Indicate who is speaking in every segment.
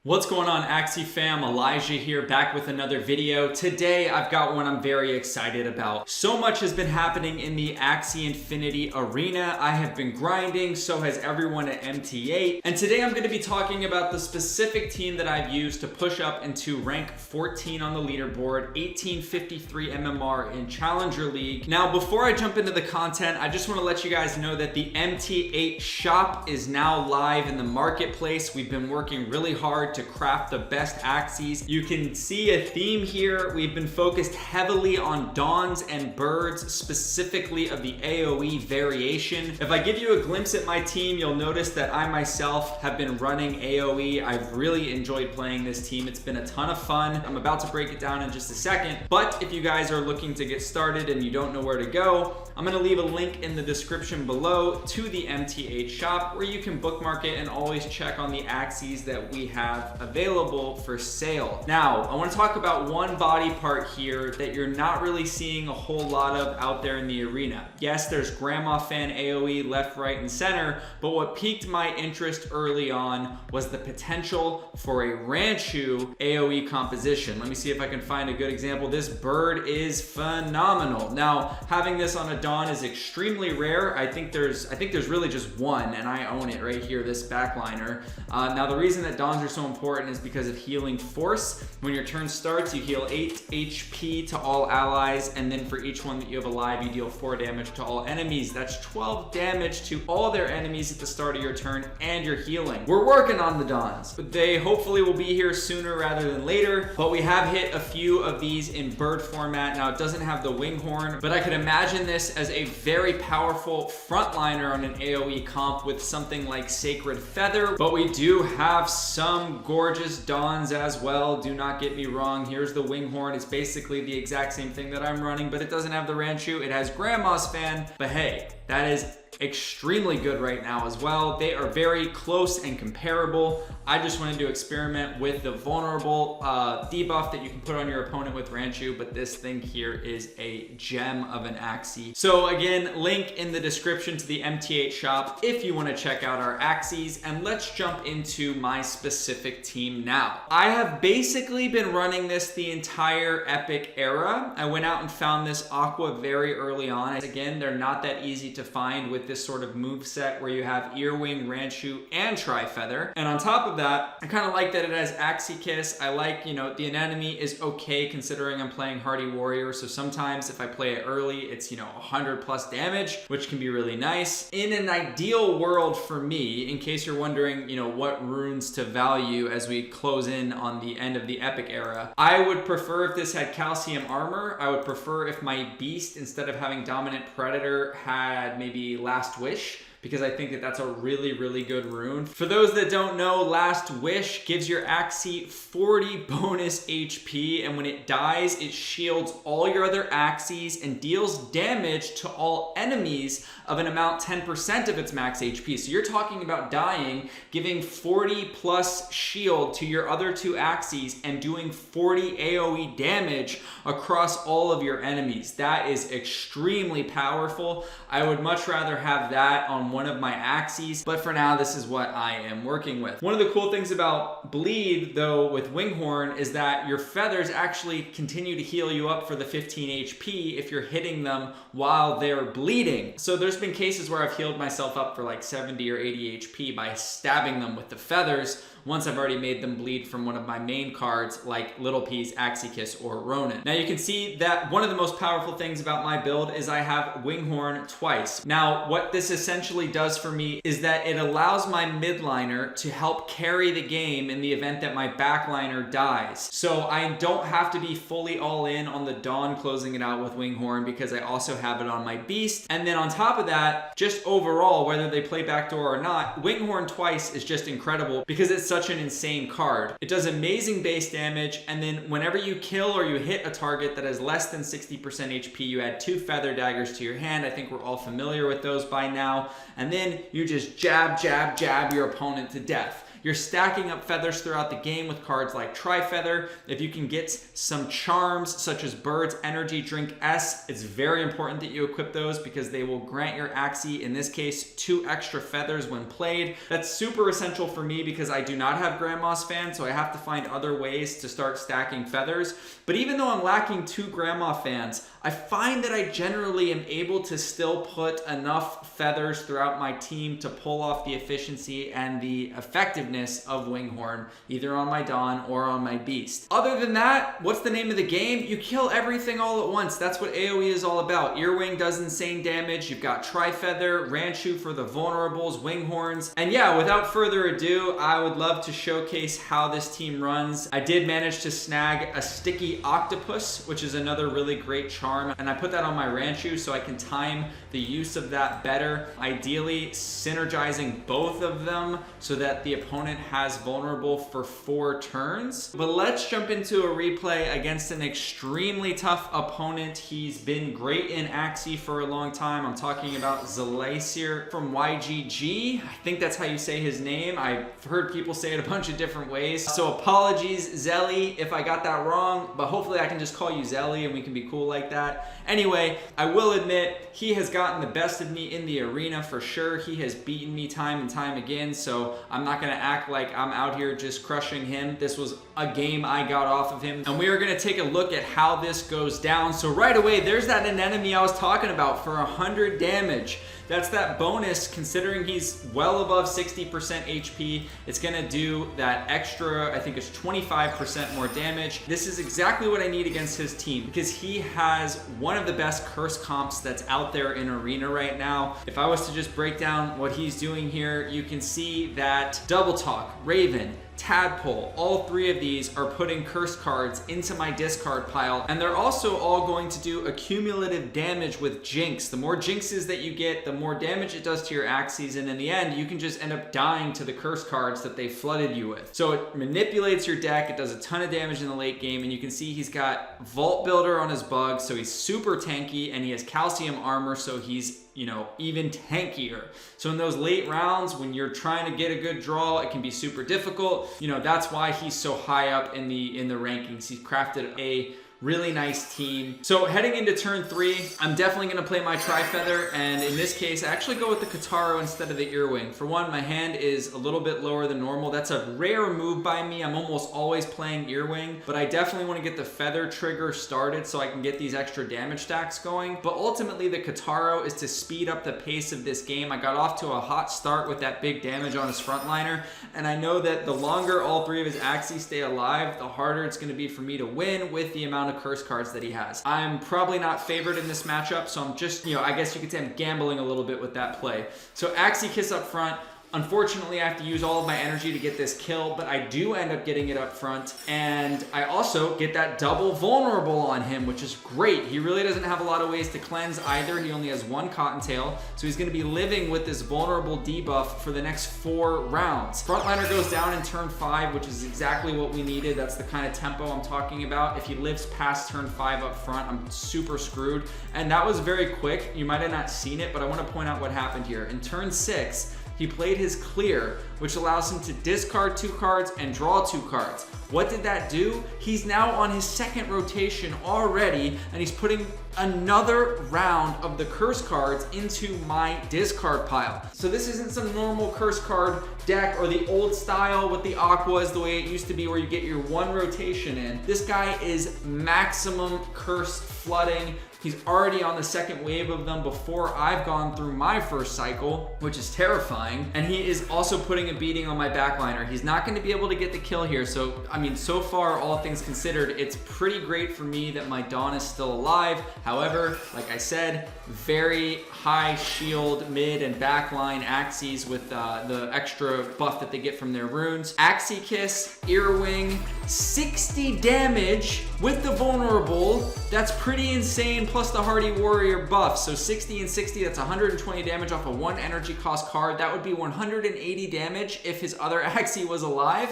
Speaker 1: What's going on, Axie fam? Elijah here, back with another video. Today, I've got one I'm very excited about. So much has been happening in the Axie Infinity arena. I have been grinding, so has everyone at MT8. And today I'm going to be talking about the specific team that I've used to push up into rank 14 on the leaderboard, 1853 MMR in Challenger League. Now, before I jump into the content, I just want to let you guys know that the MT8 shop is now live in the marketplace. We've been working really hard to craft the best Axies. You can see a theme here. We've been focused heavily on dawns and birds, specifically of the AoE variation. If I give you a glimpse at my team, you'll notice that I myself have been running AoE. I've really enjoyed playing this team. It's been a ton of fun. I'm about to break it down in just a second, but if you guys are looking to get started and you don't know where to go, I'm gonna leave a link in the description below to the MT8 shop where you can bookmark it and always check on the Axies that we have available for sale. Now, I want to talk about one body part here that you're not really seeing a whole lot of out there in the arena. Yes, there's Grandma Fan AoE left, right, and center, but what piqued my interest early on was the potential for a Ranchu AoE composition. Let me see if I can find a good example. This bird is phenomenal. Now, having this on a Dawn is extremely rare. I think there's really just one, and I own it right here, this backliner. Now, the reason that Dawns are so important is because of healing force. When your turn starts, you heal 8 HP to all allies, and then for each one that you have alive, you deal 4 damage to all enemies. That's 12 damage to all their enemies at the start of your turn, and you're healing. We're working on the Dawns, but they hopefully will be here sooner rather than later, but we have hit a few of these in bird format. Now, it doesn't have the Winghorn, but I could imagine this as a very powerful frontliner on an AoE comp with something like Sacred Feather, but we do have some gorgeous Dawns as well. Do not get me wrong. Here's the Winghorn. It's basically the exact same thing that I'm running, but it doesn't have the Ranchu. It has Grandma's Fan, but hey, that is extremely good right now as well. They are very close and comparable. I just wanted to experiment with the vulnerable debuff that you can put on your opponent with Ranchu, but this thing here is a gem of an Axie. So again, link in the description to the MT8 shop if you want to check out our Axies, and let's jump into my specific team now. I have basically been running this the entire Epic era. I went out and found this Aqua very early on. Again, they're not that easy to find with this sort of move set where you have Earwing, Ranchu, and Tri-Feather. And on top of that, I kind of like that it has Axie Kiss. I like, the anemone is okay considering I'm playing Hardy Warrior. So sometimes if I play it early, it's, 100 plus damage, which can be really nice. In an ideal world for me, in case you're wondering, what runes to value as we close in on the end of the Epic era, I would prefer if this had Calcium Armor. I would prefer if my Beast, instead of having Dominant Predator, had maybe Last Wish, because I think that that's a really, really good rune. For those that don't know, Last Wish gives your Axie 40 bonus HP, and when it dies, it shields all your other Axies and deals damage to all enemies of an amount 10% of its max HP. So you're talking about dying, giving 40 plus shield to your other 2 Axies and doing 40 AoE damage across all of your enemies. That is extremely powerful. I would much rather have that on one of my Axies, but for now, this is what I am working with. One of the cool things about Bleed, though, with Winghorn is that your feathers actually continue to heal you up for the 15 HP if you're hitting them while they're bleeding. So there's been cases where I've healed myself up for like 70 or 80 HP by stabbing them with the feathers once I've already made them bleed from one of my main cards like Little Piece, Axie Kiss, or Ronin. Now you can see that one of the most powerful things about my build is I have Winghorn twice. Now what this essentially does for me is that it allows my midliner to help carry the game in the event that my backliner dies. So I don't have to be fully all in on the Dawn closing it out with Winghorn because I also have it on my Beast. And then on top of that, just overall, whether they play backdoor or not, Winghorn twice is just incredible because it's such an insane card. It does amazing base damage, and then whenever you kill or you hit a target that has less than 60% HP, you add 2 Feather Daggers to your hand. I think we're all familiar with those by now. And then you just jab, jab, jab your opponent to death. You're stacking up feathers throughout the game with cards like Tri-Feather. If you can get some charms such as Bird's Energy Drink S, it's very important that you equip those because they will grant your Axie, in this case, 2 extra feathers when played. That's super essential for me because I do not have Grandma's Fan, so I have to find other ways to start stacking feathers. But even though I'm lacking 2 Grandma Fans, I find that I generally am able to still put enough feathers throughout my team to pull off the efficiency and the effectiveness of Winghorn, either on my Dawn or on my Beast. Other than that, what's the name of the game? You kill everything all at once. That's what AoE is all about. Earwing does insane damage. You've got Tri-Feather, Ranchu for the vulnerables, Winghorns. And yeah, without further ado, I would love to showcase how this team runs. I did manage to snag a Sticky Octopus, which is another really great charm, and I put that on my Ranchu so I can time the use of that better, ideally synergizing both of them so that the opponent has vulnerable for 4 turns. But let's jump into a replay against an extremely tough opponent. He's been great in Axie for a long time. I'm talking about Zelacier from YGG. I think that's how you say his name. I've heard people say it a bunch of different ways. So apologies, Zelly, if I got that wrong, but hopefully I can just call you Zelly and we can be cool like that. Anyway, I will admit he has gotten the best of me in the arena for sure. He has beaten me time and time again, so I'm not gonna act like I'm out here just crushing him. This was a game I got off of him, and we are gonna take a look at how this goes down. So right away, there's that anemone I was talking about for 100 damage. That's that bonus considering he's well above 60% HP. It's gonna do that extra, I think it's 25% more damage. This is exactly what I need against his team because he has one of the best curse comps that's out there in Arena right now. If I was to just break down what he's doing here, you can see that Double Talk, Raven, Tadpole, all 3 of these are putting curse cards into my discard pile, and they're also all going to do accumulative damage with Jinx. The more Jinxes that you get, the more damage it does to your Axies, and in the end, you can just end up dying to the curse cards that they flooded you with. So it manipulates your deck, it does a ton of damage in the late game, and you can see he's got Vault Builder on his bug, so he's super tanky, and he has Calcium Armor, so he's, you know, even tankier. So in those late rounds, when you're trying to get a good draw, it can be super difficult. You know, that's why he's so high up in the rankings. He's crafted a really nice team. So heading into turn 3, I'm definitely gonna play my Tri-Feather, and in this case, I actually go with the Kataro instead of the Earwing. For one, my hand is a little bit lower than normal. That's a rare move by me. I'm almost always playing Earwing, but I definitely wanna get the Feather trigger started so I can get these extra damage stacks going. But ultimately, the Kataro is to speed up the pace of this game. I got off to a hot start with that big damage on his frontliner, and I know that the longer all 3 of his Axies stay alive, the harder it's gonna be for me to win with the amount of curse cards that he has. I'm probably not favored in this matchup, so I'm just, you know, I guess you could say I'm gambling a little bit with that play. So Axie Kiss up front. Unfortunately, I have to use all of my energy to get this kill, but I do end up getting it up front, and I also get that double vulnerable on him, which is great. He really doesn't have a lot of ways to cleanse either. He only has 1 Cottontail, so he's going to be living with this vulnerable debuff for the next 4 rounds. Frontliner goes down in turn 5, which is exactly what we needed. That's the kind of tempo I'm talking about. If he lives past turn 5 up front, I'm super screwed, and that was very quick. You might have not seen it, but I want to point out what happened here. In turn 6, he played his Clear, which allows him to discard 2 cards and draw 2 cards. What did that do? He's now on his 2nd rotation already, and he's putting another round of the curse cards into my discard pile. So this isn't some normal curse card deck or the old style with the aquas the way it used to be where you get your 1 rotation in. This guy is maximum curse flooding. He's already on the 2nd wave of them before I've gone through my 1st cycle, which is terrifying. And he is also putting a beating on my backliner. He's not going to be able to get the kill here. So, I mean, so far, all things considered, it's pretty great for me that my Dawn is still alive. However, like I said, very high shield mid and backline Axies with the extra buff that they get from their runes. Axie Kiss, Earwing, 60 damage with the vulnerable. That's pretty insane, plus the Hardy Warrior buff. So 60 and 60, that's 120 damage off of 1 energy cost card. That would be 180 damage if his other Axie was alive.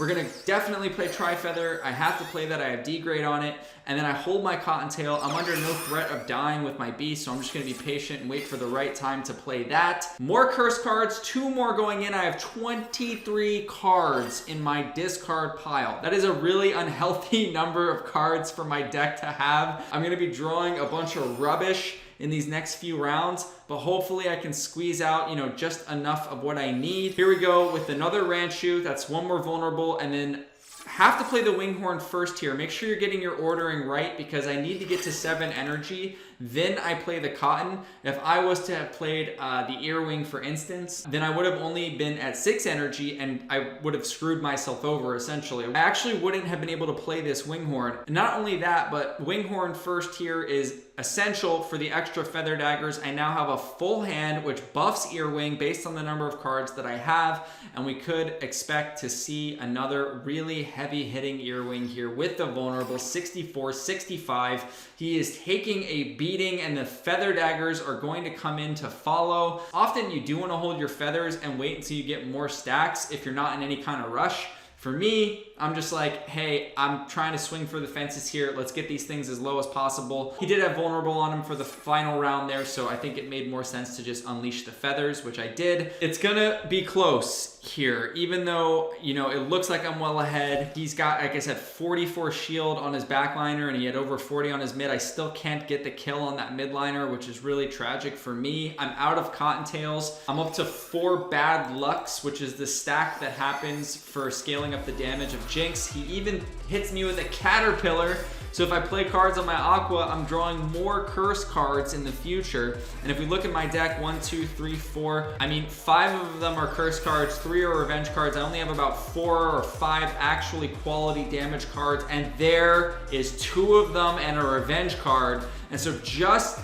Speaker 1: We're gonna definitely play Tri-Feather. I have to play that, I have D grade on it. And then I hold my Cottontail. I'm under no threat of dying with my beast, so I'm just gonna be patient and wait for the right time to play that. More curse cards, 2 more going in. I have 23 cards in my discard pile. That is a really unhealthy number of cards for my deck to have. I'm gonna be drawing a bunch of rubbish in these next few rounds, but hopefully I can squeeze out, you know, just enough of what I need. Here we go with another Ranchu. That's 1 more vulnerable, and then have to play the Winghorn first here. Make sure you're getting your ordering right because I need to get to 7 energy. Then I play the Cotton. If I was to have played the Earwing, for instance, then I would have only been at 6 energy and I would have screwed myself over, essentially. I actually wouldn't have been able to play this Winghorn. And not only that, but Winghorn first here is essential for the extra Feather Daggers. I now have a full hand, which buffs Earwing based on the number of cards that I have. And we could expect to see another really heavy hitting Earwing here with the vulnerable 64, 65. He is taking a beating and the Feather Daggers are going to come in to follow. Often you do want to hold your feathers and wait until you get more stacks if you're not in any kind of rush. For me, I'm just like, hey, I'm trying to swing for the fences here. Let's get these things as low as possible. He did have vulnerable on him for the final round there, so I think it made more sense to just unleash the feathers, which I did. It's gonna be close here, even though, you know, it looks like I'm well ahead. He's got, like I said, 44 shield on his backliner and he had over 40 on his mid. I still can't get the kill on that midliner, which is really tragic for me. I'm out of Cottontails. I'm up to 4 bad lucks, which is the stack that happens for scaling up the damage of Jinx. He even hits me with a Caterpillar. So if I play cards on my Aqua, I'm drawing more curse cards in the future. And if we look at my deck, 1, 2, 3, 4, I mean, 5 of them are curse cards, 3 are revenge cards. I only have about 4 or 5 actually quality damage cards, and there is 2 of them and a revenge card. And so just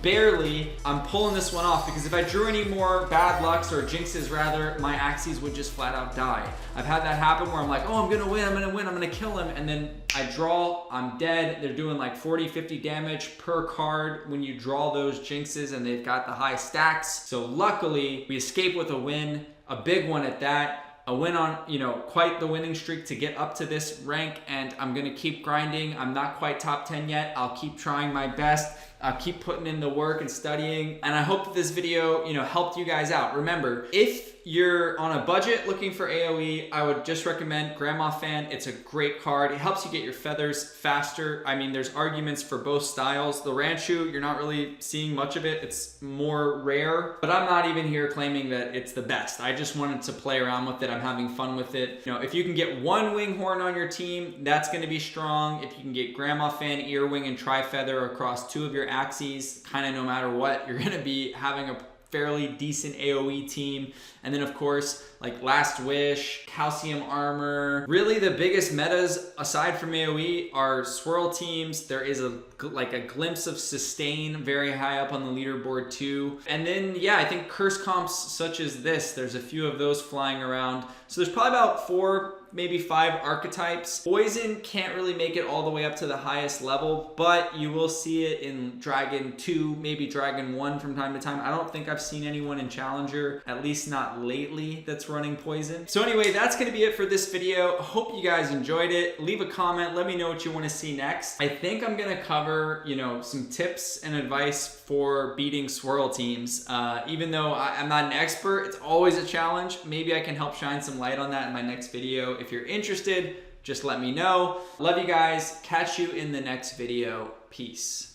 Speaker 1: barely, I'm pulling this one off, because if I drew any more bad lucks or jinxes rather, my Axies would just flat out die. I've had that happen where I'm like, oh, I'm gonna win, I'm gonna kill him, and then I draw, I'm dead. They're doing like 40, 50 damage per card when you draw those jinxes and they've got the high stacks. So luckily, we escape with a win, a big one at that. A win on, you know, quite the winning streak to get up to this rank, and I'm gonna keep grinding. I'm not quite top 10 yet. I'll keep trying my best. I'll keep putting in the work and studying, and I hope that this video, you know, helped you guys out. Remember, if you're on a budget looking for AoE, I would just recommend Grandma Fan. It's a great card. It helps you get your feathers faster. I mean, there's arguments for both styles. The Ranchu, you're not really seeing much of it. It's more rare, but I'm not even here claiming that it's the best. I just wanted to play around with it. I'm having fun with it. You know, if you can get 1 Winghorn on your team, that's gonna be strong. If you can get Grandma Fan, Earwing, and Tri-Feather across 2 of your Axies, kind of no matter what, you're gonna be having a fairly decent AoE team. And then of course, like Last Wish, Calcium Armor. Really the biggest metas aside from AoE are swirl teams. There is like a glimpse of Sustain very high up on the leaderboard too. And then yeah, I think curse comps such as this, there's a few of those flying around. So there's probably about 4, maybe 5 archetypes. Poison can't really make it all the way up to the highest level, but you will see it in Dragon 2, maybe Dragon 1 from time to time. I don't think I've seen anyone in Challenger, at least not lately, that's running Poison. So anyway, that's gonna be it for this video. Hope you guys enjoyed it. Leave a comment, let me know what you wanna see next. I think I'm gonna cover, you know, some tips and advice for beating swirl teams. Even though I'm not an expert, it's always a challenge. Maybe I can help shine some light on that in my next video. If you're interested, just let me know. Love you guys. Catch you in the next video. Peace.